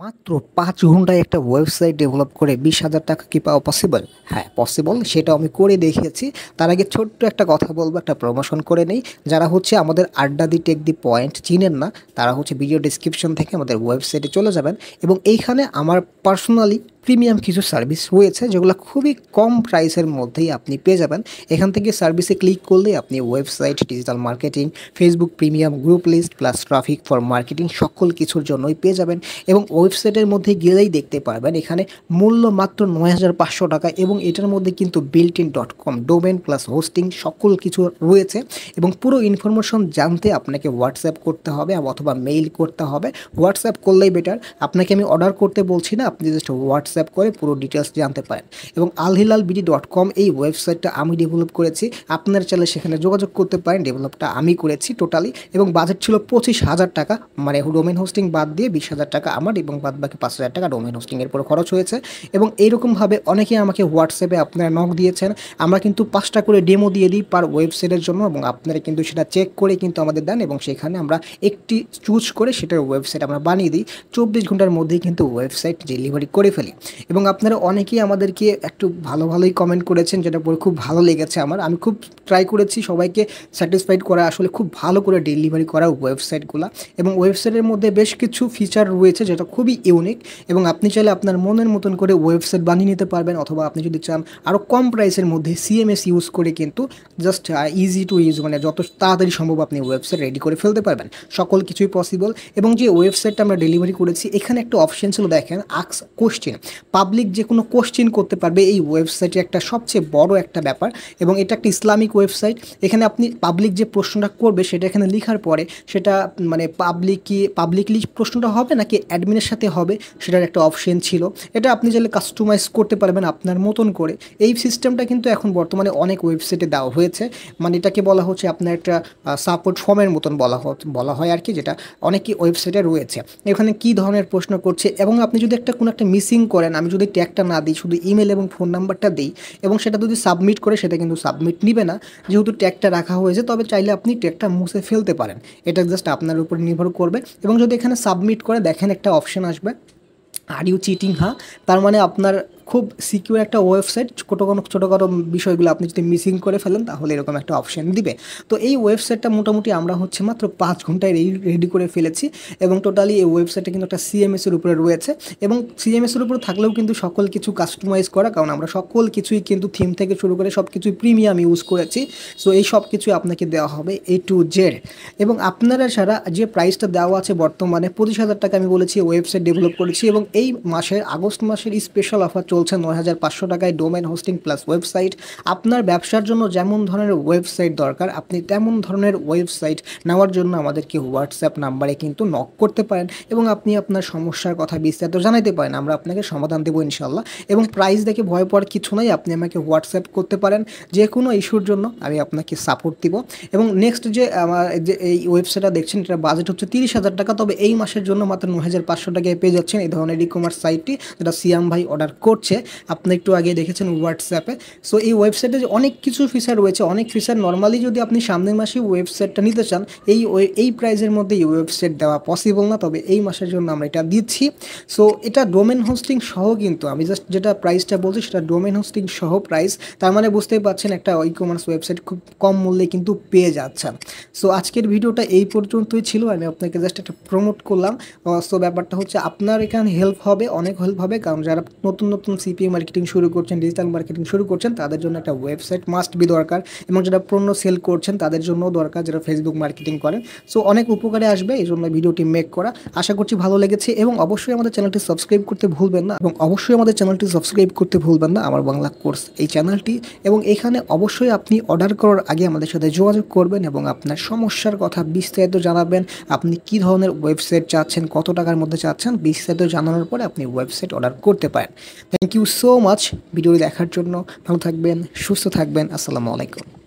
মাত্র ৫ ঘন্টায় একটা ওয়েবসাইট ডেভেলপ করে ২০,০০০ টাকা কি পাওয়া পসিবল? হ্যাঁ, পসিবল। সেটাও আমি করে দেখিয়েছি। তার আগে ছোট্ট একটা কথা বলবো, একটা প্রমোশন করে নেই। যারা হচ্ছে আমাদের আড্ডা দি টেক দি পয়েন্ট চিনেন না, তারা হচ্ছে ভিডিও ডেসক্রিপশন থেকে আমাদের ওয়েবসাইটে চলে যাবেন এবং এইখানে আমার পার্সোনালি প্রিমিয়াম কিছু সার্ভিস রয়েছে যেগুলো খুবই কম প্রাইসের মধ্যেই আপনি পেয়ে যাবেন। এখান থেকে সার্ভিসে ক্লিক করলেই আপনি website, digital marketing, Facebook premium, group list plus traffic for marketing সকল কিছুর জন্যই পেয়ে যাবেন এবং ওয়েবসাইটের মধ্যে গেলেই দেখতে পারবেন এখানে মূল্য মাত্র ৯,৫০০ টাকা এবং এটার মধ্যে কিন্তু builtin.com ডোমেন প্লাস হোস্টিং সকল কিছু রয়েছে এবং পুরো ইনফরমেশন জানতে আপনাকে হোয়াটসঅ্যাপ করতে হবে অথবা মেইল করতে হবে। হোয়াটসঅ্যাপ করলেই বেটার। আপনাকে আমি অর্ডার করতে বলছি না, আপনি জাস্ট হোয়াটসঅ্যাপ করে পুরো ডিটেলস জানতে পারেন। এবং alhilalbd.com এই ওয়েবসাইটটা আমি ডেভেলপ করেছি। আপনারা চাইলে সেখানে যোগাযোগ করতে পারেন। ডেভেলপটা আমি করেছি টোটালি এবং বাজেট ছিল ২৫,০০০ টাকা, মানে ডোমেন হোস্টিং বাদ দিয়ে ২০,০০০ টাকা আমার এবং বাদ বাকি ৫,০০০ টাকা ডোমেন হোস্টিংয়ের উপর খরচ হয়েছে। এবং এইরকমভাবে অনেকেই আমাকে হোয়াটসঅ্যাপে আপনারা নক দিয়েছেন। আমরা কিন্তু ৫টা করে ডেমো দিয়ে দিই পার ওয়েবসাইটের জন্য এবং আপনারা কিন্তু সেটা চেক করে কিন্তু আমাদের দেন এবং সেখানে আমরা একটি চুজ করে সেটার ওয়েবসাইট আমরা বানিয়ে দিই। ২৪ ঘন্টার মধ্যেই কিন্তু ওয়েবসাইট ডেলিভারি করে ফেলি এবং আপনারা অনেকেই আমাদেরকে একটু ভালোই কমেন্ট করেছেন, যেটা পরে খুব ভালো লেগেছে আমার। আমি খুব ট্রাই করেছি সবাইকে স্যাটিসফাইড করা, আসলে খুব ভালো করে ডেলিভারি করা ওয়েবসাইটগুলো এবং ওয়েবসাইটের মধ্যে বেশ কিছু ফিচার রয়েছে যেটা খুবই ইউনিক এবং আপনি চাইলে আপনার মনের মতন করে ওয়েবসাইট বানিয়ে নিতে পারবেন অথবা আপনি যদি চান আরও কম প্রাইসের মধ্যে সিএমএস ইউজ করে কিন্তু জাস্ট ইজি টু ইউজ, মানে যত তাড়াতাড়ি সম্ভব আপনি ওয়েবসাইট রেডি করে ফেলতে পারবেন। সকল কিছুই পসিবল এবং যে ওয়েবসাইটটা আমরা ডেলিভারি করেছি এখানে একটা অপশন ছিল, দেখেন, আস্ক কোশ্চেন। পাবলিক যে কোনো কোশ্চেন করতে পারবে এই ওয়েবসাইটে, একটা সবচেয়ে বড় একটা ব্যাপার। এবং এটা একটা ইসলামিক ওয়েবসাইট। এখানে আপনি পাবলিক যে প্রশ্নটা করবে সেটা এখানে লেখার পরে সেটা মানে পাবলিকলি প্রশ্নটা হবে নাকি অ্যাডমিনের সাথে হবে সেটার একটা অপশন ছিল। এটা আপনি চাইলে কাস্টমাইজ করতে পারবেন আপনার মতন করে। এই সিস্টেমটা কিন্তু এখন বর্তমানে অনেক ওয়েবসাইটে দেওয়া হয়েছে, মানে এটাকে বলা হচ্ছে আপনার একটা সাপোর্ট ফর্মের মতন বলা হয় আর কি, যেটা অনেকই ওয়েবসাইটে রয়েছে। এখানে কী ধরনের প্রশ্ন করছে এবং আপনি যদি কোনো একটা মিসিং করেন, আমি যদি ট্যাগটা না দিই, শুধু ইমেল এবং ফোন নাম্বারটা দিই এবং সেটা যদি সাবমিট করে, সেটা কিন্তু সাবমিট নিবে না যেহেতু ট্যাগটা রাখা হয়েছে। তবে চাইলে আপনি ট্যাগটা মুছে ফেলতে পারেন, এটা জাস্ট আপনার উপর নির্ভর করবে। এবং যদি এখানে সাবমিট করে দেখেন একটা অপশন আসবে, আর ইউ চিটিং, হ্যাঁ, তার মানে আপনার খুব সিকিউর একটা ওয়েবসাইট, ছোটোখাটো বিষয়গুলো আপনি যদি মিসিং করে ফেলেন তাহলে এরকম একটা অপশান দিবে। তো এই ওয়েবসাইটটা মোটামুটি আমরা হচ্ছে মাত্র ৫ ঘন্টায় রেডি করে ফেলেছি এবং টোটালি এই ওয়েবসাইটটা কিন্তু একটা সিএমএসের উপরে রয়েছে এবং সিএমএসের উপরে থাকলেও কিন্তু সকল কিছু কাস্টমাইজ করা, কারণ আমরা সকল কিছুই কিন্তু থিম থেকে শুরু করে সব কিছুই প্রিমিয়াম ইউজ করেছি। সো এই সব কিছুই আপনাকে দেওয়া হবে A to Z এবং আপনারা ছাড়া যে প্রাইসটা দেওয়া আছে বর্তমানে ২৫,০০০ টাকা আমি বলেছি ওয়েবসাইট ডেভেলপ করেছি এবং এই মাসের আগস্ট মাসের স্পেশাল অফার চলছে ৯,৫০০ টাকায় ডোমেন হোস্টিং প্লাস ওয়েবসাইট। আপনার ব্যবসার জন্য যেমন ধরনের ওয়েবসাইট দরকার আপনি তেমন ধরনের ওয়েবসাইট নেওয়ার জন্য আমাদেরকে হোয়াটসঅ্যাপ নাম্বারে কিন্তু নক করতে পারেন এবং আপনি আপনার সমস্যার কথা বিস্তারিত জানাতে পারেন, আমরা আপনাকে সমাধান দেবো ইনশাল্লাহ। এবং প্রাইস দেখে ভয় পাওয়ার কিছু নাই, আপনি আমাকে হোয়াটসঅ্যাপ করতে পারেন যে কোনো ইস্যুর জন্য, আমি আপনাকে সাপোর্ট দিব। এবং নেক্সট যে আমার যে এই ওয়েবসাইটটা দেখছেন এটার বাজেট হচ্ছে ৩০,০০০ টাকা, তবে এই মাসের জন্য মাত্র ৯,৫০০ টাকায় পেয়ে যাচ্ছেন এই ধরনের ই-কমার্স সাইটটি, যেটা সিয়াম ভাই অর্ডার করছে, আপনি একটু আগে দেখেছেন হোয়াটসঅ্যাপে। সো এই ওয়েবসাইটে যে অনেক কিছু ফিচার রয়েছে, অনেক ফিচার নর্মালি যদি আপনি সামনের মাসে ওয়েবসাইটটা নিতে চান এই প্রাইসের মধ্যে এই ওয়েবসাইট দেওয়া পসিবল না, তবে এই মাসের জন্য আমরা এটা দিচ্ছি। সো এটা ডোমেন হোস্টিং সহ, কিন্তু আমি জাস্ট যেটা প্রাইসটা বলছি সেটা ডোমেন হোস্টিং সহ প্রাইস, তার মানে বুঝতেই পারছেন একটা ই-কমার্স ওয়েবসাইট খুব কম মূল্যে কিন্তু পেয়ে যাচ্ছেন। সো আজকের ভিডিওটা এই পর্যন্তই ছিল, আমি আপনাকে জাস্ট একটা প্রমোট করলাম। সো ব্যাপারটা হচ্ছে আপনার এখানে হেল্প হবে, অনেক হেল্প হবে, কারণ যারা নতুন সিপিএ মার্কেটিং শুরু করছেন, ডিজিটাল মার্কেটিং শুরু করছেন, তাদের জন্য একটা ওয়েবসাইট মাস্ট বি দরকার এবং যারা পণ্য সেল করছেন তাদের জন্যও দরকার, যারা ফেসবুক মার্কেটিং করেন। সো অনেক উপকারে আসবে, এই জন্য ভিডিওটি মেক করা। আশা করছি ভালো লেগেছে এবং অবশ্যই আমাদের চ্যানেলটি সাবস্ক্রাইব করতে ভুলবেন না আমার বাংলা কোর্স এই চ্যানেলটি। এবং এখানে অবশ্যই আপনি অর্ডার করার আগে আমাদের সাথে যোগাযোগ করবেন এবং আপনার সমস্যার কথা বিস্তারিত জানাবেন, আপনি কী ধরনের ওয়েবসাইট চাচ্ছেন, কত টাকার মধ্যে চাচ্ছেন, বিস্তারিত জানানোর পরে আপনি ওয়েবসাইট অর্ডার করতে পারেন। Thank you so much video দেখার জন্য। ভালো থাকবেন, সুস্থ থাকবেন। আসসালামু আলাইকুম।